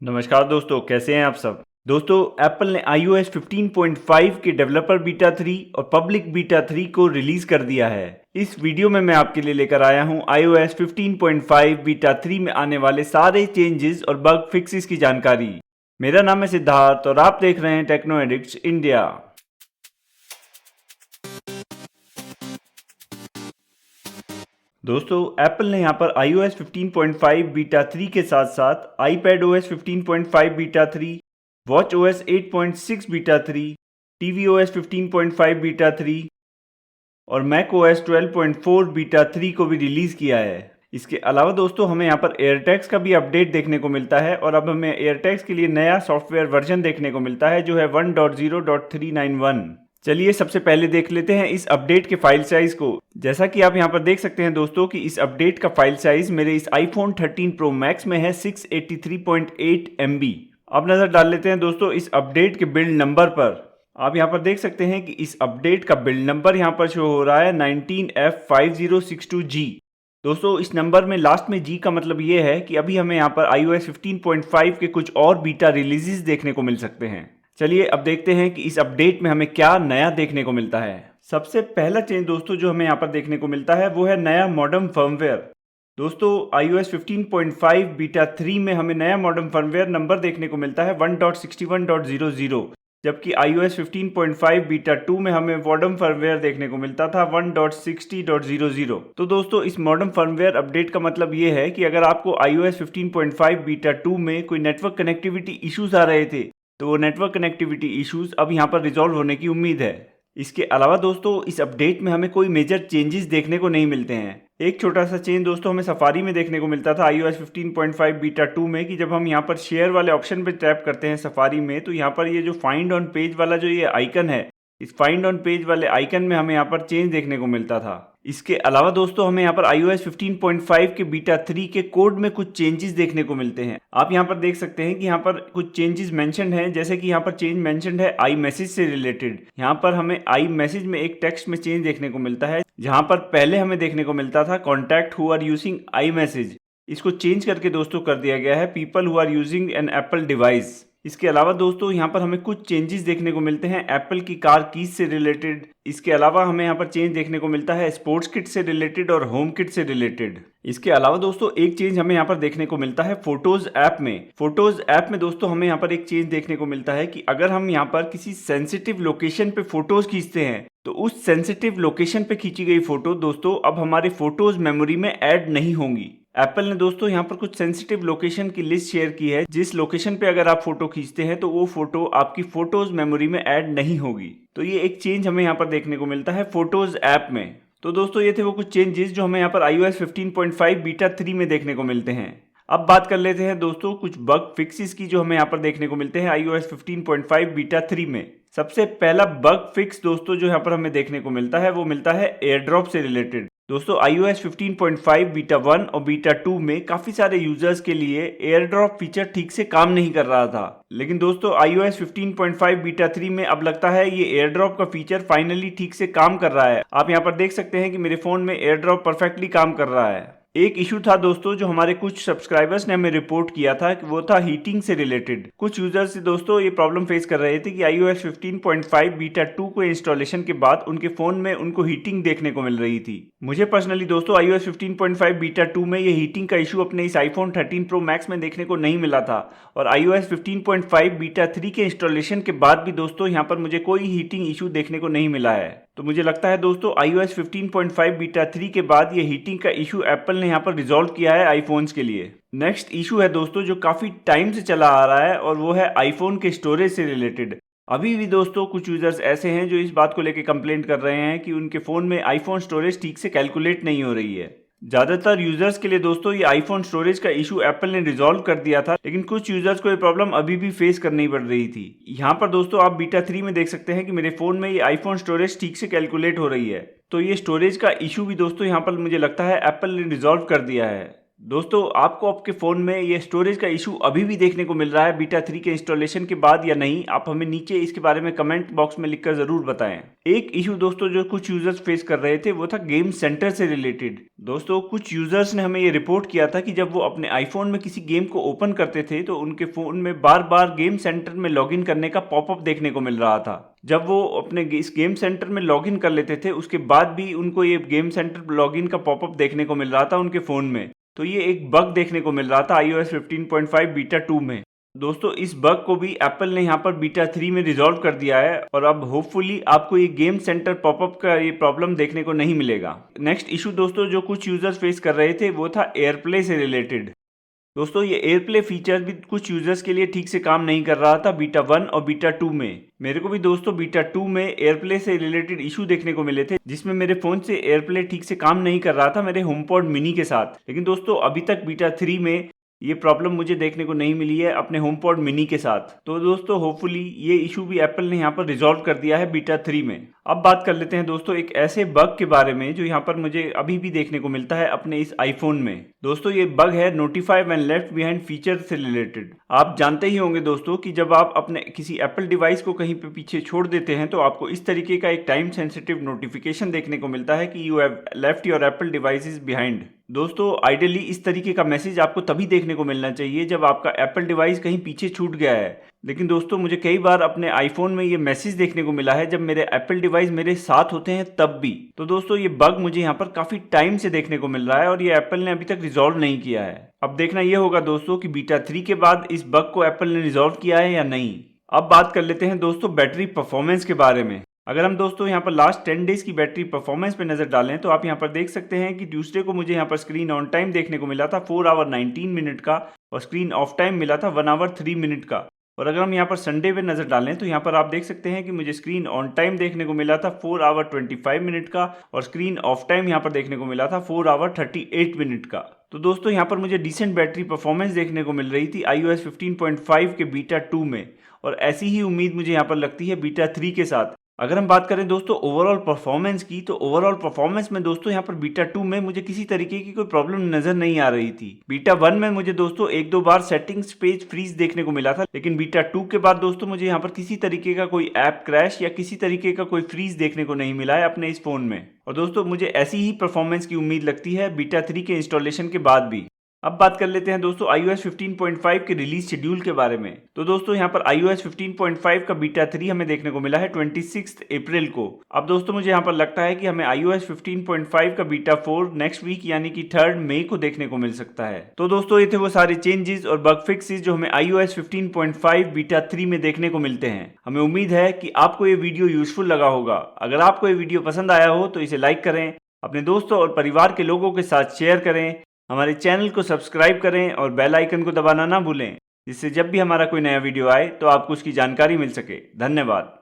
नमस्कार दोस्तों, कैसे हैं आप सब। दोस्तों, एप्पल ने iOS 15.5 के डेवलपर बीटा 3 और पब्लिक बीटा 3 को रिलीज कर दिया है। इस वीडियो में मैं आपके लिए लेकर आया हूं iOS 15.5 बीटा 3 में आने वाले सारे चेंजेस और बग फिक्सेस की जानकारी। मेरा नाम है सिद्धार्थ और आप देख रहे हैं टेक्नो एडिक्ट्स इंडिया। दोस्तों, एप्पल ने यहाँ पर iOS 15.5 बीटा 3 के साथ साथ iPadOS 15.5 beta 3, watchOS 8.6 beta 3, tvOS 15.5 beta 3 और macOS 12.4 बीटा 3 को भी रिलीज किया है। इसके अलावा दोस्तों, हमें यहाँ पर एयरटैग्स का भी अपडेट देखने को मिलता है और अब हमें एयरटैग्स के लिए नया सॉफ्टवेयर वर्जन देखने को मिलता है जो है 1.0.391। चलिए सबसे पहले देख लेते हैं इस अपडेट के फाइल साइज को। जैसा कि आप यहाँ पर देख सकते हैं दोस्तों कि इस अपडेट का फाइल साइज मेरे इस आईफोन 13 प्रो मैक्स में है 683.8 MB। अब नजर डाल लेते हैं दोस्तों इस अपडेट के बिल्ड नंबर पर। आप यहाँ पर देख सकते हैं कि इस अपडेट का बिल्ड नंबर यहाँ पर शो हो रहा है 19F5062G। दोस्तों, इस नंबर में लास्ट में G का मतलब ये है कि अभी हमें यहाँ पर iOS 15.5 के कुछ और बीटा रिलीजेस देखने को मिल सकते हैं। चलिए अब देखते हैं कि इस अपडेट में हमें क्या नया देखने को मिलता है। सबसे पहला चेंज दोस्तों जो हमें यहाँ पर देखने को मिलता है वो है नया मॉडर्न फर्मवेयर। दोस्तों, iOS 15.5 बीटा 3 में हमें नया मॉडर्न फर्मवेयर नंबर देखने को मिलता है 1.61.00, जबकि iOS 15.5 बीटा 2 में हमें मॉडर्न फर्मवेयर देखने को मिलता था 1.60.00। तो दोस्तों, इस मॉडर्न फर्मवेयर अपडेट का मतलब ये है कि अगर आपको iOS 15.5 बीटा 2 में कोई नेटवर्क कनेक्टिविटी इश्यूज आ रहे थे तो वो नेटवर्क कनेक्टिविटी इश्यूज अब यहाँ पर रिजॉल्व होने की उम्मीद है। इसके अलावा दोस्तों, इस अपडेट में हमें कोई मेजर चेंजेस देखने को नहीं मिलते हैं। एक छोटा सा चेंज दोस्तों हमें सफारी में देखने को मिलता था iOS 15.5 बीटा 2 में कि जब हम यहाँ पर शेयर वाले ऑप्शन पे टैप करते हैं सफारी में तो यहाँ पर ये जो फाइंड ऑन पेज वाला जो ये आइकन है, इस फाइंड ऑन पेज वाले आइकन में हमें यहाँ पर चेंज देखने को मिलता था। इसके अलावा दोस्तों हमें यहाँ पर iOS 15.5 के बीटा 3 के कोड में कुछ चेंजेस देखने को मिलते हैं। आप यहाँ पर देख सकते हैं कि यहाँ पर कुछ चेंजेस मेंशन्ड हैं, जैसे कि यहाँ पर चेंज मेंशन्ड है आई मैसेज से रिलेटेड। यहाँ पर हमें आई मैसेज में एक टेक्स्ट में चेंज देखने को मिलता है, जहाँ पर पहले हमें देखने को मिलता था contact who are using iMessage, इसको चेंज करके दोस्तों कर दिया गया है people who are using an Apple device. इसके अलावा दोस्तों यहाँ पर हमें कुछ चेंजेस देखने को मिलते हैं एप्पल की कार कीज से रिलेटेड। इसके अलावा हमें यहाँ पर चेंज देखने को मिलता है स्पोर्ट्स किट से रिलेटेड और होम किट से रिलेटेड। इसके अलावा दोस्तों एक चेंज हमें यहाँ पर देखने को मिलता है फोटोज ऐप में। फोटोज ऐप में दोस्तों हमें यहाँ पर एक चेंज देखने को मिलता है कि अगर हम यहाँ पर किसी सेंसिटिव लोकेशन पे फोटोज खींचते हैं तो उस सेंसिटिव लोकेशन पे खींची गई फोटो दोस्तों अब हमारे फोटोज मेमोरी में ऐड नहीं होंगी। एप्पल ने दोस्तों यहाँ पर कुछ सेंसिटिव लोकेशन की लिस्ट शेयर की है, जिस लोकेशन पे अगर आप फोटो खींचते हैं तो वो फोटो आपकी फोटोज मेमोरी में ऐड नहीं होगी। तो ये एक चेंज हमें यहाँ पर देखने को मिलता है फोटोज ऐप में। तो दोस्तों ये थे वो कुछ चेंजेस जो हमें यहाँ पर iOS 15.5 बीटा 3 में देखने को मिलते हैं। अब बात कर लेते हैं दोस्तों कुछ बग फिक्सेस की जो हमें यहाँ पर देखने को मिलते हैं iOS 15.5 बीटा 3 में। सबसे पहला बग फिक्स दोस्तों जो यहाँ पर हमें देखने को मिलता है वो मिलता है एयरड्रॉप से रिलेटेड। दोस्तों iOS 15.5 बीटा 1 और बीटा 2 में काफी सारे यूजर्स के लिए एयर ड्रॉप फीचर ठीक से काम नहीं कर रहा था, लेकिन दोस्तों iOS 15.5 बीटा 3 में अब लगता है ये एयर ड्रॉप का फीचर फाइनली ठीक से काम कर रहा है। आप यहाँ पर देख सकते हैं कि मेरे फोन में एयर ड्रॉप परफेक्टली काम कर रहा है। एक इशू था दोस्तों जो हमारे कुछ सब्सक्राइबर्स ने हमें रिपोर्ट किया था कि वो था हीटिंग से रिलेटेड। कुछ यूजर्स से दोस्तों ये प्रॉब्लम फेस कर रहे थे कि iOS 15.5 बीटा 2 को इंस्टॉलेशन के बाद उनके फोन में उनको हीटिंग देखने को मिल रही थी। मुझे पर्सनली दोस्तों iOS 15.5 बीटा 2 में ये हीटिंग का इशू अपने इस आईफोन 13 प्रो मैक्स में देखने को नहीं मिला था और iOS 15.5 बीटा 3 के इंस्टॉलेशन के बाद भी दोस्तों यहाँ पर मुझे कोई हीटिंग इशू देखने को नहीं मिला है। तो मुझे लगता है दोस्तों iOS 15.5 बीटा 3 के बाद ये हीटिंग का इशू एप्पल ने यहाँ पर रिजॉल्व किया है आईफोन्स के लिए। नेक्स्ट इशू है दोस्तों जो काफी टाइम से चला आ रहा है और वो है आईफोन के स्टोरेज से रिलेटेड। अभी भी दोस्तों कुछ यूजर्स ऐसे हैं जो इस बात को लेकर कंप्लेंट कर रहे हैं कि उनके फोन में आईफोन स्टोरेज ठीक से कैलकुलेट नहीं हो रही है। ज्यादातर यूजर्स के लिए दोस्तों ये आईफोन स्टोरेज का इशू एप्पल ने रिजॉल्व कर दिया था, लेकिन कुछ यूजर्स को ये प्रॉब्लम अभी भी फेस करनी पड़ रही थी। यहाँ पर दोस्तों आप बीटा 3 में देख सकते हैं कि मेरे फोन में ये आईफोन स्टोरेज ठीक से कैलकुलेट हो रही है। तो ये स्टोरेज का इशू भी दोस्तों यहाँ पर मुझे लगता है एप्पल ने रिजॉल्व कर दिया है। दोस्तों आपको आपके फ़ोन में ये स्टोरेज का इशू अभी भी देखने को मिल रहा है बीटा 3 के इंस्टॉलेशन के बाद या नहीं, आप हमें नीचे इसके बारे में कमेंट बॉक्स में लिखकर ज़रूर बताएं। एक इशू दोस्तों जो कुछ यूज़र्स फेस कर रहे थे वो था गेम सेंटर से रिलेटेड। दोस्तों कुछ यूज़र्स ने हमें ये रिपोर्ट किया था कि जब वो अपने आईफोन में किसी गेम को ओपन करते थे तो उनके फ़ोन में बार बार गेम सेंटर में लॉगिन करने का पॉपअप देखने को मिल रहा था। जब वो अपने इस गेम सेंटर में लॉगिन कर लेते थे उसके बाद भी उनको ये गेम सेंटर लॉगिन का पॉपअप देखने को मिल रहा था उनके फ़ोन में। तो ये एक बग देखने को मिल रहा था iOS 15.5 बीटा 2 में। दोस्तों इस बग को भी एप्पल ने यहाँ पर बीटा 3 में रिजॉल्व कर दिया है और अब होपफुली आपको ये गेम सेंटर पॉपअप का ये प्रॉब्लम देखने को नहीं मिलेगा। नेक्स्ट इशू दोस्तों जो कुछ यूजर्स फेस कर रहे थे वो था एयरप्ले से रिलेटेड। दोस्तों ये एयरप्ले फीचर भी कुछ यूजर्स के लिए ठीक से काम नहीं कर रहा था बीटा 1 और बीटा 2 में। मेरे को भी दोस्तों बीटा 2 में एयरप्ले से रिलेटेड इशू देखने को मिले थे जिसमें मेरे फोन से एयरप्ले ठीक से काम नहीं कर रहा था मेरे होमपॉड मिनी के साथ। लेकिन दोस्तों अभी तक बीटा 3 में ये प्रॉब्लम मुझे देखने को नहीं मिली है अपने होमपॉड मिनी के साथ। तो दोस्तों होपफुली ये इशू भी एप्पल ने यहाँ पर रिजॉल्व कर दिया है बीटा 3 में। अब बात कर लेते हैं दोस्तों एक ऐसे बग के बारे में जो यहाँ पर मुझे अभी भी देखने को मिलता है अपने इस आईफोन में। दोस्तों ये बग है notify when left behind feature से रिलेटेड। आप जानते ही होंगे दोस्तों कि जब आप अपने किसी एप्पल डिवाइस को कहीं पे पीछे छोड़ देते हैं तो आपको इस तरीके का एक टाइम सेंसिटिव नोटिफिकेशन देखने को मिलता है कि you have left your Apple devices behind. दोस्तों आइडियली इस तरीके का मैसेज आपको तभी देखने को मिलना चाहिए जब आपका एप्पल डिवाइस कहीं पीछे छूट गया है। लेकिन दोस्तों मुझे कई बार अपने आईफोन में ये मैसेज देखने को मिला है जब मेरे एप्पल डिवाइस मेरे साथ होते हैं तब भी। तो दोस्तों ये बग मुझे यहाँ पर काफी टाइम से देखने को मिल रहा है और ये एप्पल ने अभी तक रिजॉल्व नहीं किया है। अब देखना ये होगा दोस्तों कि बीटा 3 के बाद इस बग को एप्पल ने रिजॉल्व किया है या नहीं। अब बात कर लेते हैं दोस्तों बैटरी परफॉर्मेंस के बारे में। अगर हम दोस्तों यहाँ पर लास्ट 10 डेज की बैटरी परफॉर्मेंस पे नजर डालें तो आप यहाँ पर देख सकते हैं कि ट्यूसडे को मुझे यहाँ पर स्क्रीन ऑन टाइम देखने को मिला था 4 आवर 19 मिनट का और स्क्रीन ऑफ टाइम मिला था 1 आवर 3 मिनट का। और अगर हम यहाँ पर संडे पे नजर डालें तो यहाँ पर आप देख सकते हैं कि मुझे स्क्रीन ऑन टाइम देखने को मिला था 4 आवर 25 मिनट का और स्क्रीन ऑफ टाइम यहाँ पर देखने को मिला था 4 आवर 38 मिनट का। तो दोस्तों यहाँ पर मुझे डिसेंट बैटरी परफॉर्मेंस देखने को मिल रही थी iOS 15.5 के बीटा 2 में और ऐसी ही उम्मीद मुझे यहाँ पर लगती है बीटा 3 के साथ। अगर हम बात करें दोस्तों ओवरऑल परफॉर्मेंस की तो ओवरऑल परफॉर्मेंस में दोस्तों यहाँ पर बीटा 2 में मुझे किसी तरीके की कोई प्रॉब्लम नजर नहीं आ रही थी। बीटा 1 में मुझे दोस्तों एक दो बार सेटिंग्स पेज फ्रीज देखने को मिला था लेकिन बीटा 2 के बाद दोस्तों मुझे यहाँ पर किसी तरीके का कोई ऐप क्रैश या किसी तरीके का कोई फ्रीज देखने को नहीं मिला है अपने इस फोन में। और दोस्तों मुझे ऐसी ही परफॉर्मेंस की उम्मीद लगती है बीटा 3 के इंस्टॉलेशन के बाद भी। अब बात कर लेते हैं दोस्तों iOS 15.5 के रिलीज शेड्यूल के बारे में। तो दोस्तों यहाँ पर iOS 15.5 का बीटा 3 हमें देखने को मिला है 26 अप्रैल को। अब दोस्तों मुझे यहाँ पर लगता है कि हमें iOS 15.5 का बीटा 4 नेक्स्ट वीक यानी कि 3 मई को देखने को मिल सकता है। तो दोस्तों ये थे वो सारे चेंजेस और बग फिक्सेस जो हमें iOS 15.5 बीटा 3 में देखने को मिलते हैं। हमें उम्मीद है कि आपको ये वीडियो यूजफुल लगा होगा। अगर आपको ये वीडियो पसंद आया हो तो इसे लाइक करें, अपने दोस्तों और परिवार के लोगों के साथ शेयर करें, हमारे चैनल को सब्सक्राइब करें और बेल आइकन को दबाना ना भूलें जिससे जब भी हमारा कोई नया वीडियो आए तो आपको उसकी जानकारी मिल सके। धन्यवाद।